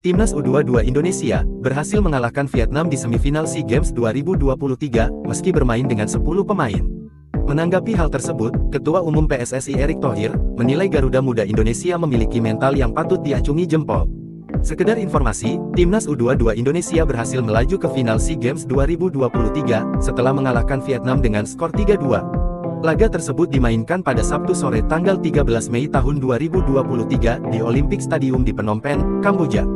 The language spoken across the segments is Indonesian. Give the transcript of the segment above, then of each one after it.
Timnas U22 Indonesia berhasil mengalahkan Vietnam di semifinal SEA Games 2023 meski bermain dengan 10 pemain. Menanggapi hal tersebut, Ketua Umum PSSI Erick Thohir menilai Garuda Muda Indonesia memiliki mental yang patut diacungi jempol. Sekedar informasi, Timnas U22 Indonesia berhasil melaju ke final SEA Games 2023 setelah mengalahkan Vietnam dengan skor 3-2. Laga tersebut dimainkan pada Sabtu sore tanggal 13 Mei tahun 2023 di Olympic Stadium di Phnom Penh, Kamboja.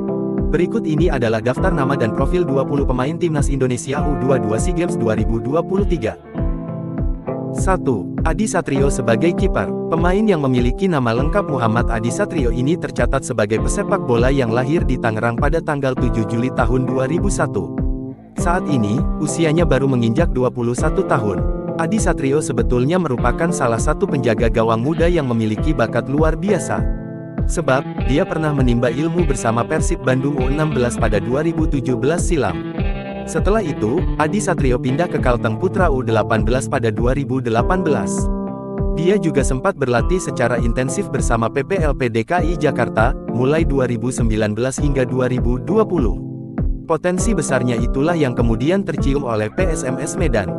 Berikut ini adalah daftar nama dan profil 20 pemain Timnas Indonesia U22 SEA Games 2023. 1. Adi Satrio sebagai kiper. Pemain yang memiliki nama lengkap Muhammad Adi Satrio ini tercatat sebagai pesepak bola yang lahir di Tangerang pada tanggal 7 Juli tahun 2001. Saat ini, usianya baru menginjak 21 tahun. Adi Satrio sebetulnya merupakan salah satu penjaga gawang muda yang memiliki bakat luar biasa. Sebab, dia pernah menimba ilmu bersama Persib Bandung U16 pada 2017 silam. Setelah itu, Adi Satrio pindah ke Kalteng Putra U18 pada 2018. Dia juga sempat berlatih secara intensif bersama PPLP DKI Jakarta, mulai 2019 hingga 2020. Potensi besarnya itulah yang kemudian tercium oleh PSMS Medan.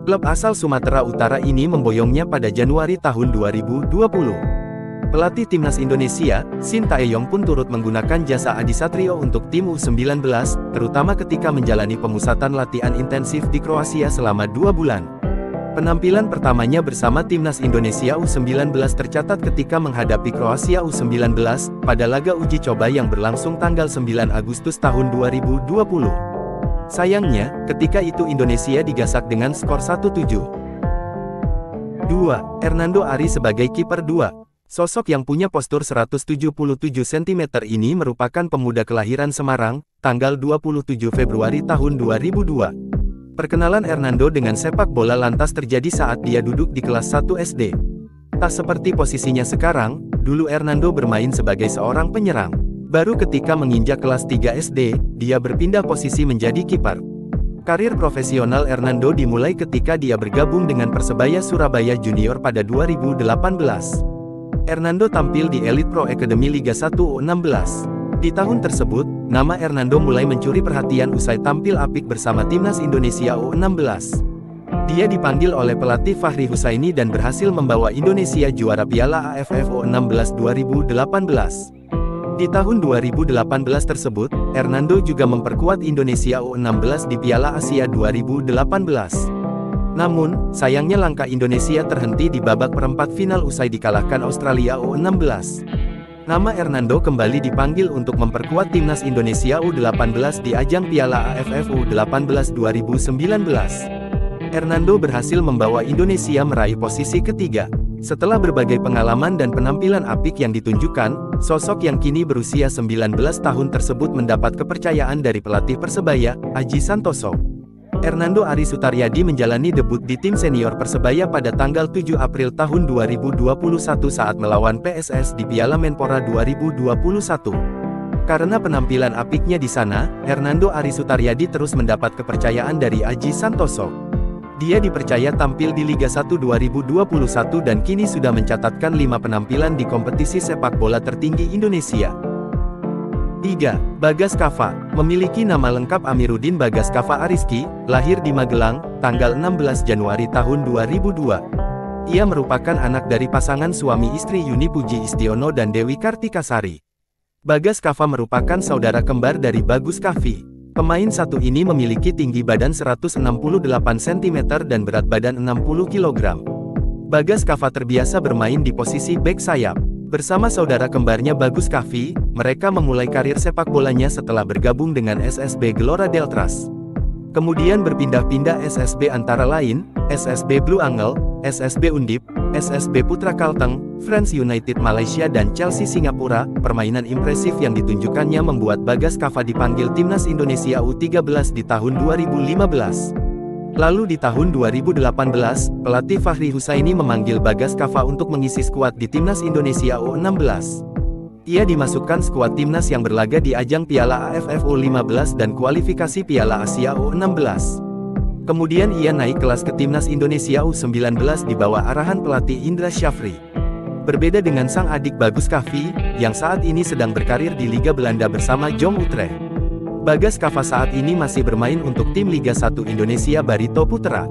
Klub asal Sumatera Utara ini memboyongnya pada Januari tahun 2020. Pelatih Timnas Indonesia, Shin Tae-yong pun turut menggunakan jasa Adi Satrio untuk tim U19, terutama ketika menjalani pemusatan latihan intensif di Kroasia selama 2 bulan. Penampilan pertamanya bersama Timnas Indonesia U19 tercatat ketika menghadapi Kroasia U19, pada laga uji coba yang berlangsung tanggal 9 Agustus tahun 2020. Sayangnya, ketika itu Indonesia digasak dengan skor 1-7. 2. Hernando Ari sebagai kiper 2. Sosok yang punya postur 177 cm ini merupakan pemuda kelahiran Semarang, tanggal 27 Februari tahun 2002. Perkenalan Hernando dengan sepak bola lantas terjadi saat dia duduk di kelas 1 SD. Tak seperti posisinya sekarang, dulu Hernando bermain sebagai seorang penyerang. Baru ketika menginjak kelas 3 SD, dia berpindah posisi menjadi kiper. Karir profesional Hernando dimulai ketika dia bergabung dengan Persebaya Surabaya Junior pada 2018. Hernando tampil di Elite Pro Academy Liga 1 U16. Di tahun tersebut, nama Hernando mulai mencuri perhatian usai tampil apik bersama Timnas Indonesia U16. Dia dipanggil oleh pelatih Fahri Husaini dan berhasil membawa Indonesia juara Piala AFF U16 2018. Di tahun 2018 tersebut, Hernando juga memperkuat Indonesia U16 di Piala Asia 2018. Namun, sayangnya langkah Indonesia terhenti di babak perempat final usai dikalahkan Australia U16. Nama Hernando kembali dipanggil untuk memperkuat Timnas Indonesia U18 di ajang Piala AFF U18 2019. Hernando berhasil membawa Indonesia meraih posisi ketiga. Setelah berbagai pengalaman dan penampilan apik yang ditunjukkan, sosok yang kini berusia 19 tahun tersebut mendapat kepercayaan dari pelatih Persebaya, Aji Santoso. Hernando Ari Sutaryadi menjalani debut di tim senior Persebaya pada tanggal 7 April tahun 2021 saat melawan PSS di Piala Menpora 2021. Karena penampilan apiknya di sana, Hernando Ari Sutaryadi terus mendapat kepercayaan dari Aji Santoso. Dia dipercaya tampil di Liga 1 2021 dan kini sudah mencatatkan 5 penampilan di kompetisi sepak bola tertinggi Indonesia. 3. Bagas Kava. Memiliki nama lengkap Amiruddin Bagas Kava Ariski, lahir di Magelang, tanggal 16 Januari tahun 2002. Ia merupakan anak dari pasangan suami istri Yuni Puji Istiono dan Dewi Kartikasari. Bagas Kava merupakan saudara kembar dari Bagus Kavi. Pemain satu ini memiliki tinggi badan 168 cm dan berat badan 60 kg. Bagas Kava terbiasa bermain di posisi bek sayap. Bersama saudara kembarnya Bagus Kavi, mereka memulai karir sepak bolanya setelah bergabung dengan SSB Gelora Deltras. Kemudian berpindah-pindah SSB antara lain, SSB Blue Angel, SSB Undip, SSB Putra Kalteng, Friends United Malaysia dan Chelsea Singapura. Permainan impresif yang ditunjukkannya membuat Bagas Kava dipanggil Timnas Indonesia U13 di tahun 2015. Lalu di tahun 2018, pelatih Fahri Husaini memanggil Bagas Kava untuk mengisi skuad di Timnas Indonesia U16. Ia dimasukkan skuad Timnas yang berlaga di ajang Piala AFF U15 dan kualifikasi Piala Asia U16. Kemudian ia naik kelas ke Timnas Indonesia U19 di bawah arahan pelatih Indra Syafri. Berbeda dengan sang adik Bagus Kahvi, yang saat ini sedang berkarir di Liga Belanda bersama Jong Utrecht. Bagas Kava saat ini masih bermain untuk tim Liga 1 Indonesia Barito Putra.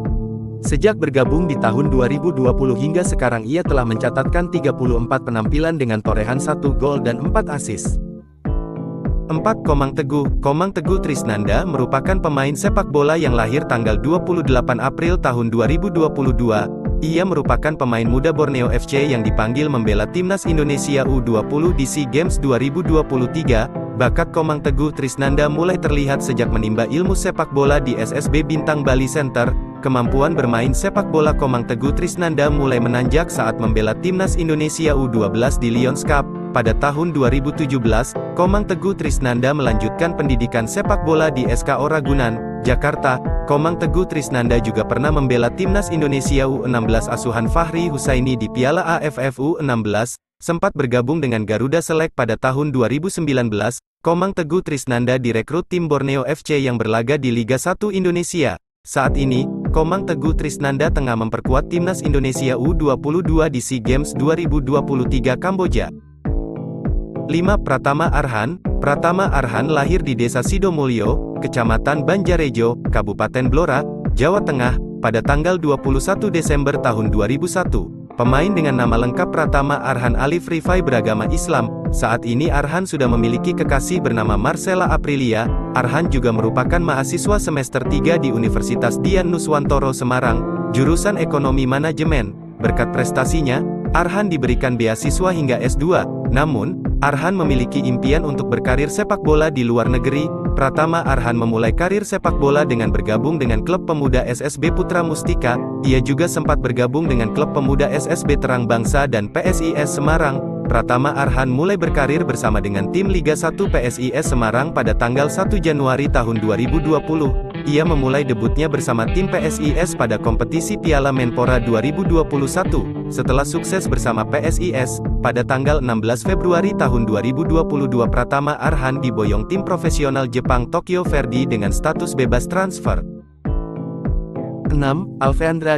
Sejak bergabung di tahun 2020 hingga sekarang ia telah mencatatkan 34 penampilan dengan torehan 1 gol dan 4 assist. 4. Komang Teguh Trisnanda merupakan pemain sepak bola yang lahir tanggal 28 April tahun 2022. Ia merupakan pemain muda Borneo FC yang dipanggil membela timnas Indonesia U20 di SEA Games 2023. Bakat Komang Teguh Trisnanda mulai terlihat sejak menimba ilmu sepak bola di SSB Bintang Bali Center. Kemampuan bermain sepak bola Komang Teguh Trisnanda mulai menanjak saat membela timnas Indonesia U12 di Lions Cup. Pada tahun 2017, Komang Teguh Trisnanda melanjutkan pendidikan sepak bola di SKO Ragunan, Jakarta. Komang Teguh Trisnanda juga pernah membela timnas Indonesia U16 asuhan Fahri Husaini di Piala AFF U16, sempat bergabung dengan Garuda Select pada tahun 2019. Komang Teguh Trisnanda direkrut tim Borneo FC yang berlaga di Liga 1 Indonesia. Saat ini, Komang Teguh Trisnanda tengah memperkuat timnas Indonesia U22 di SEA Games 2023 Kamboja. 5. Pratama Arhan lahir di Desa Sidomulyo, Kecamatan Banjarejo, Kabupaten Blora, Jawa Tengah, pada tanggal 21 Desember tahun 2001. Pemain dengan nama lengkap Pratama Arhan Alif Rifai beragama Islam. Saat ini Arhan sudah memiliki kekasih bernama Marcella Aprilia. Arhan juga merupakan mahasiswa semester 3 di Universitas Dian Nuswantoro Semarang, jurusan Ekonomi Manajemen. Berkat prestasinya, Arhan diberikan beasiswa hingga S2. Namun, Arhan memiliki impian untuk berkarir sepak bola di luar negeri. Pratama Arhan memulai karir sepak bola dengan bergabung dengan klub pemuda SSB Putra Mustika. Ia juga sempat bergabung dengan klub pemuda SSB Terang Bangsa dan PSIS Semarang. Pratama Arhan mulai berkarir bersama dengan tim Liga 1 PSIS Semarang pada tanggal 1 Januari tahun 2020. Ia memulai debutnya bersama tim PSIS pada kompetisi Piala Menpora 2021. Setelah sukses bersama PSIS, pada tanggal 16 Februari tahun 2022 Pratama Arhan diboyong tim profesional Jepang Tokyo Verdy dengan status bebas transfer. 6. Alveandra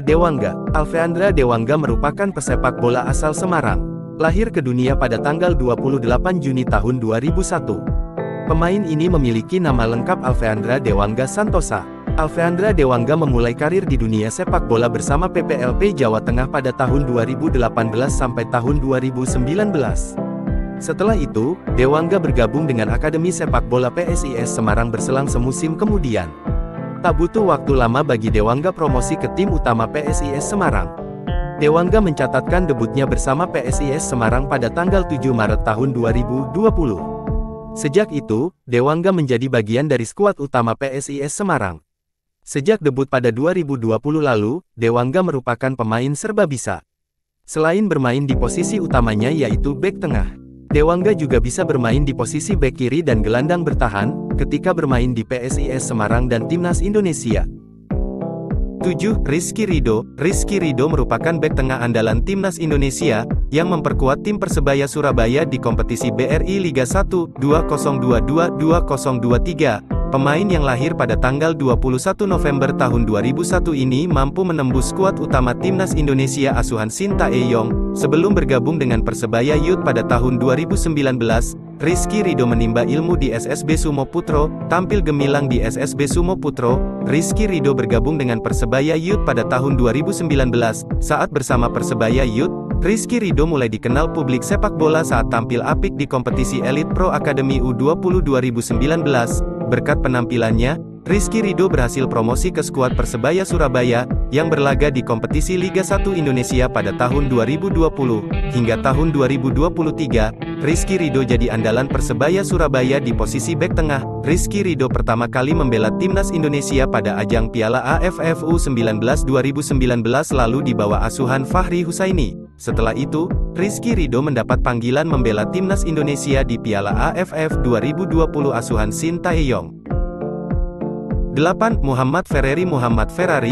Dewangga merupakan pesepak bola asal Semarang. Lahir ke dunia pada tanggal 28 Juni tahun 2001. Pemain ini memiliki nama lengkap Alveandra Dewangga Santosa. Alveandra Dewangga memulai karir di dunia sepak bola bersama PPLP Jawa Tengah pada tahun 2018 sampai tahun 2019. Setelah itu, Dewangga bergabung dengan Akademi Sepak Bola PSIS Semarang berselang semusim kemudian. Tak butuh waktu lama bagi Dewangga promosi ke tim utama PSIS Semarang. Dewangga mencatatkan debutnya bersama PSIS Semarang pada tanggal 7 Maret tahun 2020. Sejak itu, Dewangga menjadi bagian dari skuad utama PSIS Semarang. Sejak debut pada 2020 lalu, Dewangga merupakan pemain serba bisa. Selain bermain di posisi utamanya yaitu bek tengah, Dewangga juga bisa bermain di posisi bek kiri dan gelandang bertahan, ketika bermain di PSIS Semarang dan Timnas Indonesia. 7. Rizky Ridho merupakan bek tengah andalan Timnas Indonesia, yang memperkuat tim Persebaya Surabaya di kompetisi BRI Liga 1, 2022-2023. Pemain yang lahir pada tanggal 21 November tahun 2001 ini mampu menembus skuad utama Timnas Indonesia asuhan Shin Tae-yong. Sebelum bergabung dengan Persebaya Youth pada tahun 2019, Rizky Ridho menimba ilmu di SSB Sumo Putro, tampil gemilang di SSB Sumo Putro. Rizky Ridho bergabung dengan Persebaya Youth pada tahun 2019. Saat bersama Persebaya Youth, Rizky Ridho mulai dikenal publik sepak bola saat tampil apik di kompetisi Elite Pro Academy U20 2019. Berkat penampilannya, Rizky Ridho berhasil promosi ke skuad Persebaya Surabaya, yang berlaga di kompetisi Liga 1 Indonesia pada tahun 2020. Hingga tahun 2023, Rizky Ridho jadi andalan Persebaya Surabaya di posisi bek tengah. Rizky Ridho pertama kali membela Timnas Indonesia pada ajang Piala AFF U19 2019 lalu di bawah asuhan Fahri Husaini. Setelah itu, Rizky Ridho mendapat panggilan membela Timnas Indonesia di Piala AFF 2020 asuhan Shin Tae-yong. 8. Muhammad Ferrari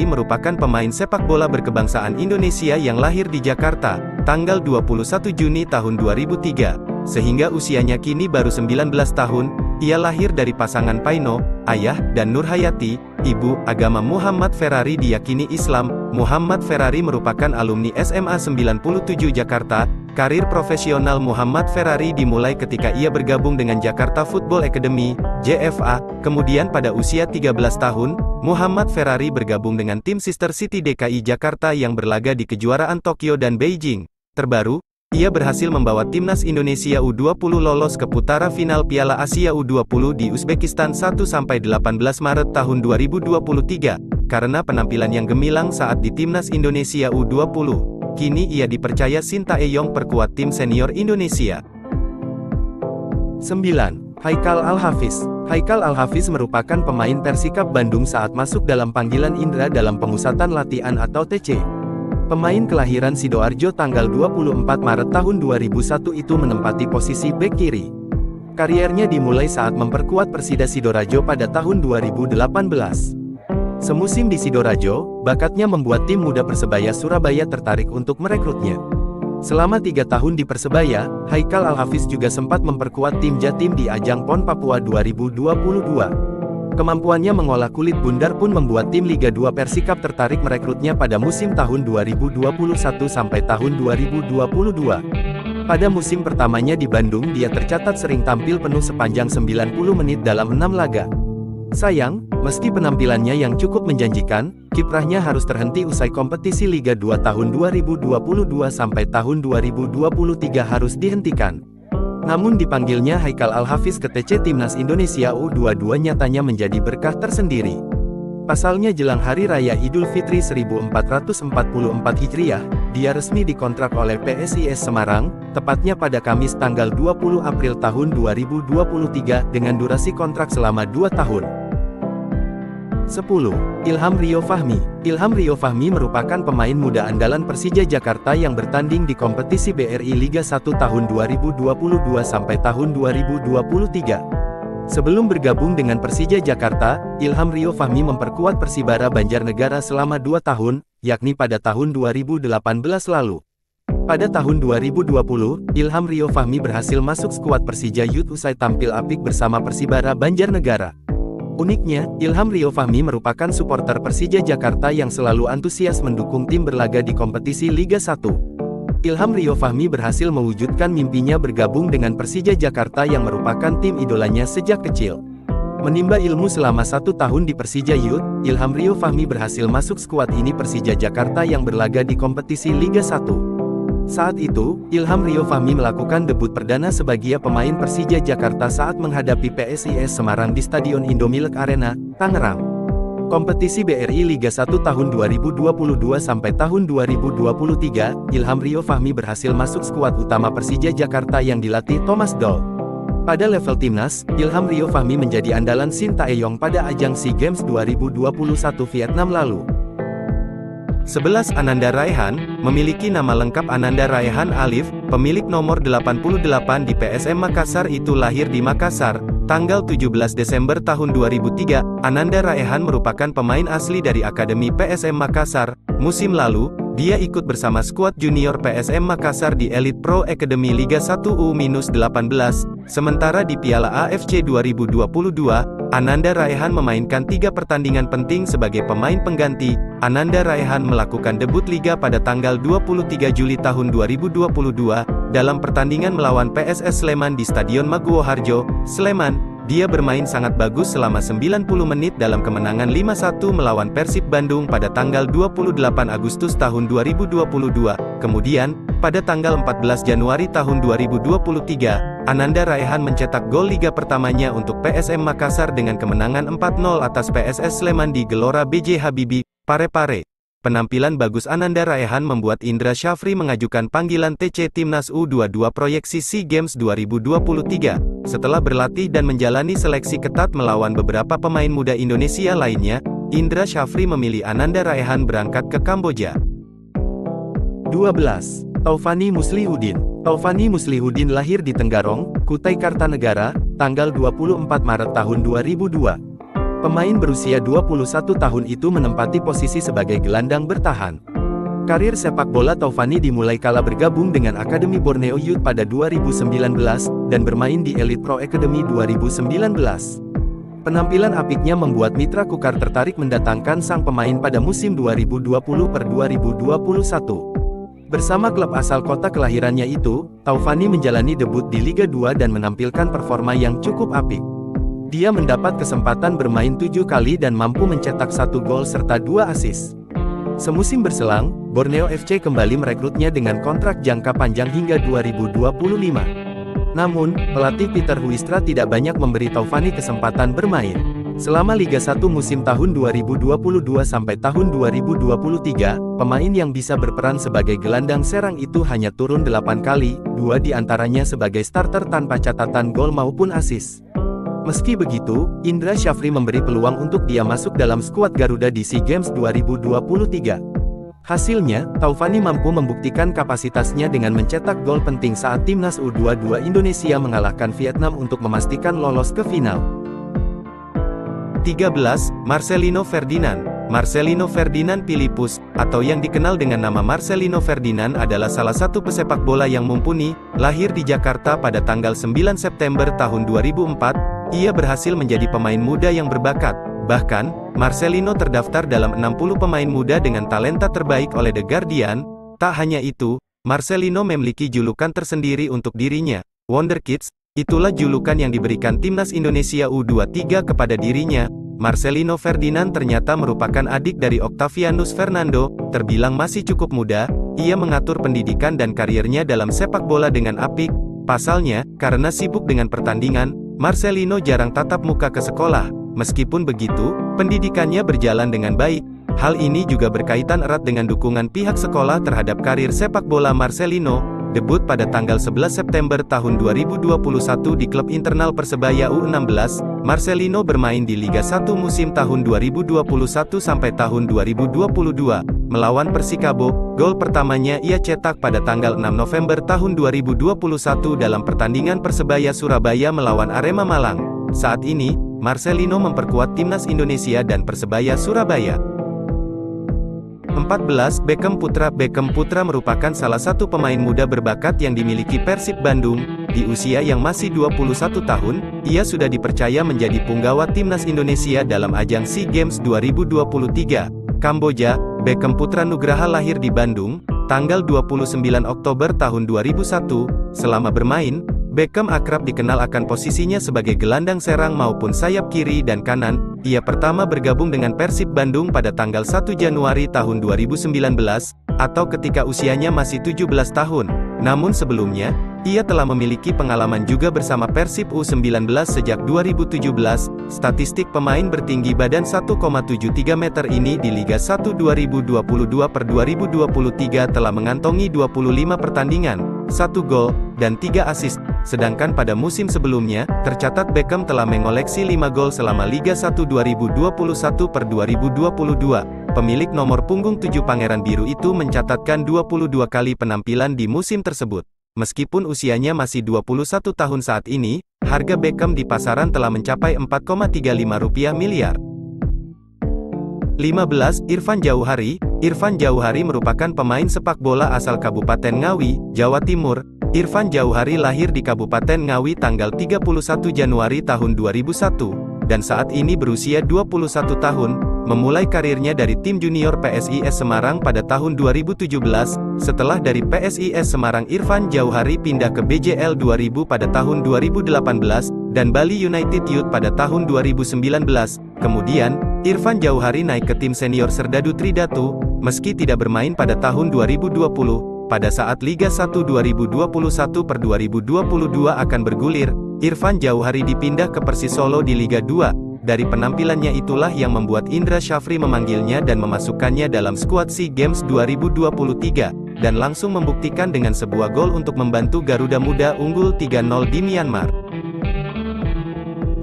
merupakan pemain sepak bola berkebangsaan Indonesia yang lahir di Jakarta, tanggal 21 Juni tahun 2003. sehingga usianya kini baru 19 tahun. Ia lahir dari pasangan Paino, ayah, dan Nurhayati, ibu. Agama Muhammad Ferrari diyakini Islam. Muhammad Ferrari merupakan alumni SMA 97 Jakarta. Karir profesional Muhammad Ferrari dimulai ketika ia bergabung dengan Jakarta Football Academy, JFA. Kemudian pada usia 13 tahun, Muhammad Ferrari bergabung dengan tim Sister City DKI Jakarta yang berlaga di kejuaraan Tokyo dan Beijing. Terbaru, ia berhasil membawa timnas Indonesia U20 lolos ke putaran final Piala Asia U20 di Uzbekistan 1-18 Maret tahun 2023. Karena penampilan yang gemilang saat di timnas Indonesia U20, kini ia dipercaya Sintayong perkuat tim senior Indonesia. 9. Haikal Al-Hafiz. Haikal Al-Hafiz merupakan pemain Persikab Bandung saat masuk dalam panggilan Indra dalam Pemusatan Latihan atau TC. Pemain kelahiran Sidoarjo tanggal 24 Maret tahun 2001 itu menempati posisi bek kiri. Kariernya dimulai saat memperkuat Persida Sidoarjo pada tahun 2018. Semusim di Sidoarjo, bakatnya membuat tim muda Persebaya Surabaya tertarik untuk merekrutnya. Selama 3 tahun di Persebaya, Haikal Al-Hafiz juga sempat memperkuat tim Jatim di ajang PON Papua 2022. Kemampuannya mengolah kulit bundar pun membuat tim Liga 2 Persikab tertarik merekrutnya pada musim tahun 2021 sampai tahun 2022. Pada musim pertamanya di Bandung dia tercatat sering tampil penuh sepanjang 90 menit dalam 6 laga. Sayang, meski penampilannya yang cukup menjanjikan, kiprahnya harus terhenti usai kompetisi Liga 2 tahun 2022 sampai tahun 2023 harus dihentikan. Namun dipanggilnya Haikal Al-Hafiz ke TC Timnas Indonesia U22 nyatanya menjadi berkah tersendiri. Pasalnya jelang Hari Raya Idul Fitri 1444 Hijriah, dia resmi dikontrak oleh PSIS Semarang, tepatnya pada Kamis tanggal 20 April tahun 2023 dengan durasi kontrak selama 2 tahun. 10. Ilham Rio Fahmi. Ilham Rio Fahmi merupakan pemain muda andalan Persija Jakarta yang bertanding di kompetisi BRI Liga 1 tahun 2022 sampai tahun 2023. Sebelum bergabung dengan Persija Jakarta, Ilham Rio Fahmi memperkuat Persibara Banjarnegara selama 2 tahun, yakni pada tahun 2018 lalu. Pada tahun 2020, Ilham Rio Fahmi berhasil masuk skuad Persija Youth usai tampil apik bersama Persibara Banjarnegara. Uniknya, Ilham Rio Fahmi merupakan suporter Persija Jakarta yang selalu antusias mendukung tim berlaga di kompetisi Liga 1. Ilham Rio Fahmi berhasil mewujudkan mimpinya bergabung dengan Persija Jakarta yang merupakan tim idolanya sejak kecil. Menimba ilmu selama 1 tahun di Persija Youth, Ilham Rio Fahmi berhasil masuk skuad ini Persija Jakarta yang berlaga di kompetisi Liga 1. Saat itu, Ilham Rio Fahmi melakukan debut perdana sebagai pemain Persija Jakarta saat menghadapi PSIS Semarang di Stadion Indomilk Arena, Tangerang. Kompetisi BRI Liga 1 tahun 2022 sampai tahun 2023, Ilham Rio Fahmi berhasil masuk skuad utama Persija Jakarta yang dilatih Thomas Doll. Pada level timnas, Ilham Rio Fahmi menjadi andalan Sintayong pada ajang SEA Games 2021 Vietnam lalu. 11. Ananda Raihan. Memiliki nama lengkap Ananda Raihan Alif, pemilik nomor 88 di PSM Makassar itu lahir di Makassar, tanggal 17 Desember tahun 2003. Ananda Raihan merupakan pemain asli dari Akademi PSM Makassar. Musim lalu, dia ikut bersama skuad junior PSM Makassar di Elite Pro Academy Liga 1 U-18. Sementara di Piala AFC 2022, Ananda Raihan memainkan 3 pertandingan penting sebagai pemain pengganti. Ananda Raihan melakukan debut Liga pada tanggal 23 Juli tahun 2022, dalam pertandingan melawan PSS Sleman di Stadion Maguwo Harjo, Sleman. Dia bermain sangat bagus selama 90 menit dalam kemenangan 5-1 melawan Persib Bandung pada tanggal 28 Agustus tahun 2022. Kemudian, pada tanggal 14 Januari tahun 2023, Ananda Raihan mencetak gol Liga pertamanya untuk PSM Makassar dengan kemenangan 4-0 atas PSS Sleman di Gelora B.J. Habibie, Parepare. Penampilan bagus Ananda Raihan membuat Indra Syafri mengajukan panggilan TC Timnas U22 proyeksi SEA Games 2023. Setelah berlatih dan menjalani seleksi ketat melawan beberapa pemain muda Indonesia lainnya, Indra Syafri memilih Ananda Raihan berangkat ke Kamboja. 12. Taufani Muslihudin. Taufani Muslihudin lahir di Tenggarong, Kutai Kartanegara, tanggal 24 Maret tahun 2002. Pemain berusia 21 tahun itu menempati posisi sebagai gelandang bertahan. Karir sepak bola Taufani dimulai kala bergabung dengan Akademi Borneo Youth pada 2019, dan bermain di Elite Pro Academy 2019. Penampilan apiknya membuat Mitra Kukar tertarik mendatangkan sang pemain pada musim 2020-2021. Bersama klub asal kota kelahirannya itu, Taufani menjalani debut di Liga 2 dan menampilkan performa yang cukup apik. Dia mendapat kesempatan bermain 7 kali dan mampu mencetak 1 gol serta 2 assist. Semusim berselang, Borneo FC kembali merekrutnya dengan kontrak jangka panjang hingga 2025. Namun, pelatih Peter Huistra tidak banyak memberi Taufani kesempatan bermain. Selama Liga 1 musim tahun 2022 sampai tahun 2023, pemain yang bisa berperan sebagai gelandang serang itu hanya turun 8 kali, 2 diantaranya sebagai starter tanpa catatan gol maupun assist. Meski begitu, Indra Syafri memberi peluang untuk dia masuk dalam skuad Garuda di SEA Games 2023. Hasilnya, Taufani mampu membuktikan kapasitasnya dengan mencetak gol penting saat timnas U22 Indonesia mengalahkan Vietnam untuk memastikan lolos ke final. 13. Marcelino Ferdinand. Marcelino Ferdinand Philippus, atau yang dikenal dengan nama Marcelino Ferdinand adalah salah satu pesepak bola yang mumpuni, lahir di Jakarta pada tanggal 9 September tahun 2004. Ia berhasil menjadi pemain muda yang berbakat. Bahkan, Marcelino terdaftar dalam 60 pemain muda dengan talenta terbaik oleh The Guardian. Tak hanya itu, Marcelino memiliki julukan tersendiri untuk dirinya, Wonder Kids. Itulah julukan yang diberikan timnas Indonesia U23 kepada dirinya. Marcelino Ferdinand ternyata merupakan adik dari Octavianus Fernando, terbilang masih cukup muda. Ia mengatur pendidikan dan karirnya dalam sepak bola dengan apik. Pasalnya, karena sibuk dengan pertandingan, Marcelino jarang tatap muka ke sekolah. Meskipun begitu, pendidikannya berjalan dengan baik. Hal ini juga berkaitan erat dengan dukungan pihak sekolah terhadap karir sepak bola Marcelino. Debut pada tanggal 11 September tahun 2021 di klub internal Persebaya U16, Marcelino bermain di Liga 1 musim tahun 2021 sampai tahun 2022. Melawan Persikabo, gol pertamanya ia cetak pada tanggal 6 November tahun 2021 dalam pertandingan Persebaya Surabaya melawan Arema Malang. Saat ini, Marcelino memperkuat timnas Indonesia dan Persebaya Surabaya. 14. Beckham Putra. Beckham Putra merupakan salah satu pemain muda berbakat yang dimiliki Persib Bandung. Di usia yang masih 21 tahun, ia sudah dipercaya menjadi punggawa timnas Indonesia dalam ajang SEA Games 2023. Kamboja. Beckham Putra Nugraha lahir di Bandung, tanggal 29 Oktober tahun 2001. Selama bermain, Beckham akrab dikenal akan posisinya sebagai gelandang serang maupun sayap kiri dan kanan. Ia pertama bergabung dengan Persib Bandung pada tanggal 1 Januari tahun 2019, atau ketika usianya masih 17 tahun. Namun sebelumnya, ia telah memiliki pengalaman juga bersama Persib U19 sejak 2017. Statistik pemain bertinggi badan 1,73 meter ini di Liga 1 2022/2023 telah mengantongi 25 pertandingan, 1 gol, dan 3 assist. Sedangkan pada musim sebelumnya, tercatat Beckham telah mengoleksi 5 gol selama Liga 1 2021/2022. Pemilik nomor punggung 7 Pangeran Biru itu mencatatkan 22 kali penampilan di musim tersebut. Meskipun usianya masih 21 tahun saat ini, harga Beckham di pasaran telah mencapai Rp4,35 miliar. 15. Irfan Jauhari. Irfan Jauhari merupakan pemain sepak bola asal Kabupaten Ngawi, Jawa Timur. Irfan Jauhari lahir di Kabupaten Ngawi tanggal 31 Januari tahun 2001, dan saat ini berusia 21 tahun. Memulai karirnya dari tim junior PSIS Semarang pada tahun 2017, setelah dari PSIS Semarang Irfan Jauhari pindah ke BJL 2000 pada tahun 2018, dan Bali United Youth pada tahun 2019. Kemudian, Irfan Jauhari naik ke tim senior Serdadu Tridatu, meski tidak bermain pada tahun 2020. Pada saat Liga 1 2021/2022 akan bergulir, Irfan Jauhari dipindah ke Persis Solo di Liga 2. Dari penampilannya itulah yang membuat Indra Syafri memanggilnya dan memasukkannya dalam skuad SEA Games 2023, dan langsung membuktikan dengan sebuah gol untuk membantu Garuda Muda unggul 3-0 di Myanmar.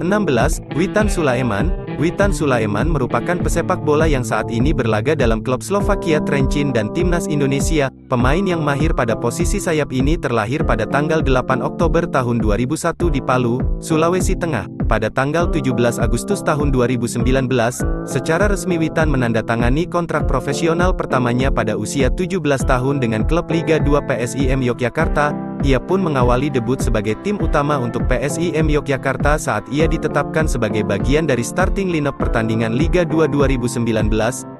16. Witan Sulaiman. Witan Sulaiman merupakan pesepak bola yang saat ini berlaga dalam klub Slovakia Trenčín dan timnas Indonesia. Pemain yang mahir pada posisi sayap ini terlahir pada tanggal 8 Oktober tahun 2001 di Palu, Sulawesi Tengah. pada tanggal 17 Agustus tahun 2019, secara resmi Witan menandatangani kontrak profesional pertamanya pada usia 17 tahun dengan klub Liga 2 PSIM Yogyakarta. Ia pun mengawali debut sebagai tim utama untuk PSIM Yogyakarta saat ia ditetapkan sebagai bagian dari starting lineup pertandingan Liga 2 2019,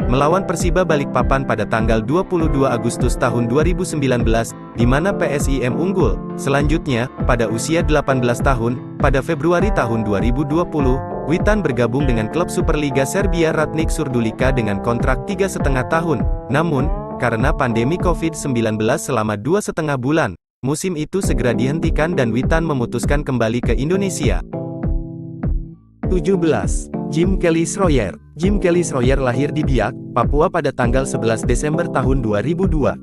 melawan Persiba Balikpapan pada tanggal 22 Agustus tahun 2019, di mana PSIM unggul. Selanjutnya, pada usia 18 tahun, pada Februari tahun 2020, Witan bergabung dengan klub Superliga Serbia Ratnik Surdulika dengan kontrak 3,5 tahun. Namun, karena pandemi COVID-19 selama 2,5 bulan, musim itu segera dihentikan dan Witan memutuskan kembali ke Indonesia. 17. Jim Kelly Schroyer. Jim Kelly Schroyer lahir di Biak, Papua pada tanggal 11 Desember tahun 2002.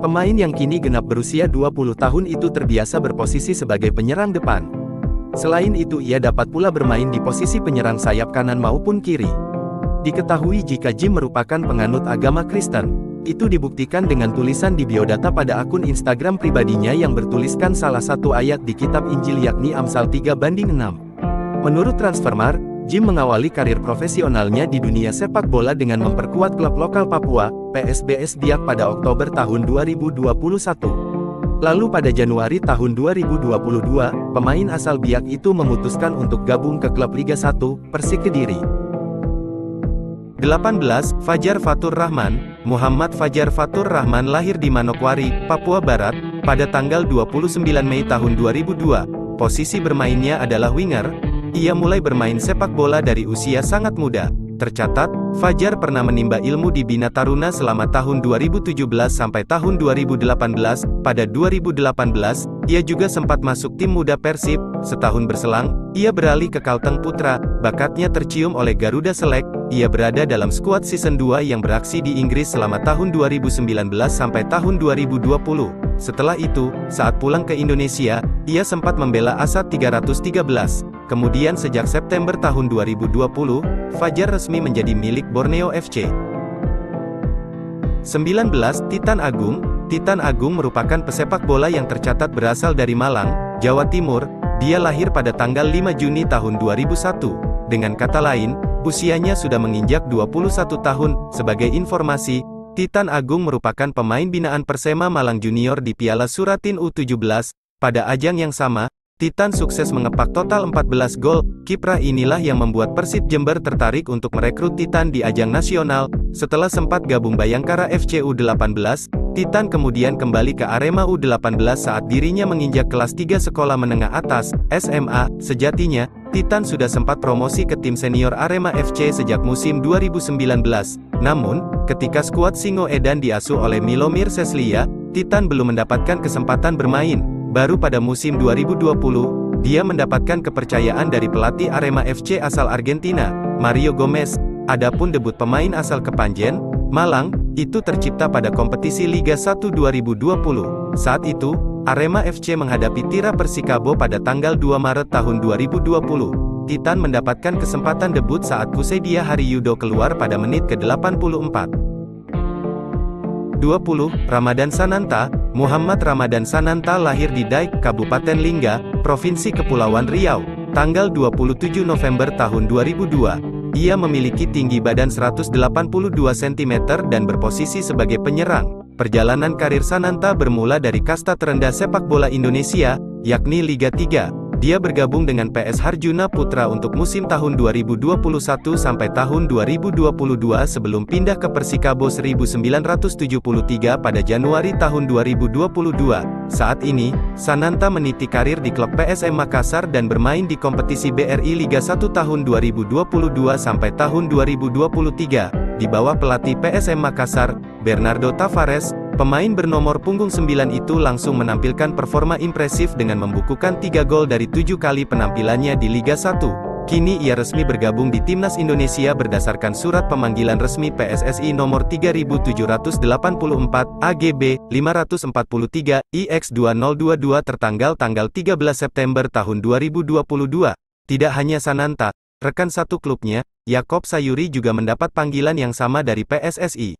Pemain yang kini genap berusia 20 tahun itu terbiasa berposisi sebagai penyerang depan. Selain itu ia dapat pula bermain di posisi penyerang sayap kanan maupun kiri. Diketahui jika Jim merupakan penganut agama Kristen. Itu dibuktikan dengan tulisan di biodata pada akun Instagram pribadinya yang bertuliskan salah satu ayat di kitab Injil yakni Amsal 3:6. Menurut Transfermarkt, Jim mengawali karir profesionalnya di dunia sepak bola dengan memperkuat klub lokal Papua, PSBS Biak pada Oktober tahun 2021. Lalu pada Januari tahun 2022, pemain asal Biak itu memutuskan untuk gabung ke klub Liga 1, Persik Kediri. 18. Fajar Fatur Rahman. Muhammad Fajar Fatur Rahman lahir di Manokwari, Papua Barat, pada tanggal 29 Mei tahun 2002. Posisi bermainnya adalah winger. Ia mulai bermain sepak bola dari usia sangat muda. Tercatat, Fajar pernah menimba ilmu di Bina Taruna selama tahun 2017 sampai tahun 2018. Pada 2018, ia juga sempat masuk tim muda Persib. Setahun berselang, ia beralih ke Kalteng Putra. Bakatnya tercium oleh Garuda Select. Ia berada dalam skuad season 2 yang beraksi di Inggris selama tahun 2019 sampai tahun 2020. Setelah itu, saat pulang ke Indonesia, ia sempat membela Asad 313. Kemudian sejak September tahun 2020, Fajar resmi menjadi milik Borneo FC. 19. Titan Agung. Titan Agung merupakan pesepak bola yang tercatat berasal dari Malang, Jawa Timur. Dia lahir pada tanggal 5 Juni tahun 2001. Dengan kata lain, usianya sudah menginjak 21 tahun. Sebagai informasi, Titan Agung merupakan pemain binaan Persema Malang Junior di Piala Suratin U17. Pada ajang yang sama, Titan sukses mengepak total 14 gol. Kiprah inilah yang membuat Persib Jember tertarik untuk merekrut Titan di ajang nasional. Setelah sempat gabung Bayangkara FC U18, Titan kemudian kembali ke Arema U18 saat dirinya menginjak kelas 3 sekolah menengah atas, SMA. Sejatinya, Titan sudah sempat promosi ke tim senior Arema FC sejak musim 2019. Namun, ketika skuad Singo Edan diasuh oleh Milomir Seslia, Titan belum mendapatkan kesempatan bermain. Baru pada musim 2020, dia mendapatkan kepercayaan dari pelatih Arema FC asal Argentina, Mario Gomez. Adapun debut pemain asal Kepanjen, Malang, itu tercipta pada kompetisi Liga 1 2020. Saat itu, Arema FC menghadapi Tira Persikabo pada tanggal 2 Maret tahun 2020. Titan mendapatkan kesempatan debut saat Kuseidia Hariyudo keluar pada menit ke-84. 20. Ramadan Sananta. Muhammad Ramadan Sananta lahir di Daik, Kabupaten Lingga, Provinsi Kepulauan Riau, tanggal 27 November tahun 2002. Ia memiliki tinggi badan 182 cm dan berposisi sebagai penyerang. Perjalanan karir Sananta bermula dari kasta terendah sepak bola Indonesia, yakni Liga 3. Dia bergabung dengan PS Harjuna Putra untuk musim tahun 2021 sampai tahun 2022 sebelum pindah ke Persikabo 1973 pada Januari tahun 2022. Saat ini, Sananta meniti karir di klub PSM Makassar dan bermain di kompetisi BRI Liga 1 tahun 2022 sampai tahun 2023. Di bawah pelatih PSM Makassar, Bernardo Tavares, pemain bernomor punggung 9 itu langsung menampilkan performa impresif dengan membukukan 3 gol dari 7 kali penampilannya di Liga 1. Kini ia resmi bergabung di Timnas Indonesia berdasarkan surat pemanggilan resmi PSSI nomor 3784, AGB, 543, IX2022 tertanggal tanggal 13 September tahun 2022. Tidak hanya Sananta, rekan satu klubnya, Yakob Sayuri juga mendapat panggilan yang sama dari PSSI.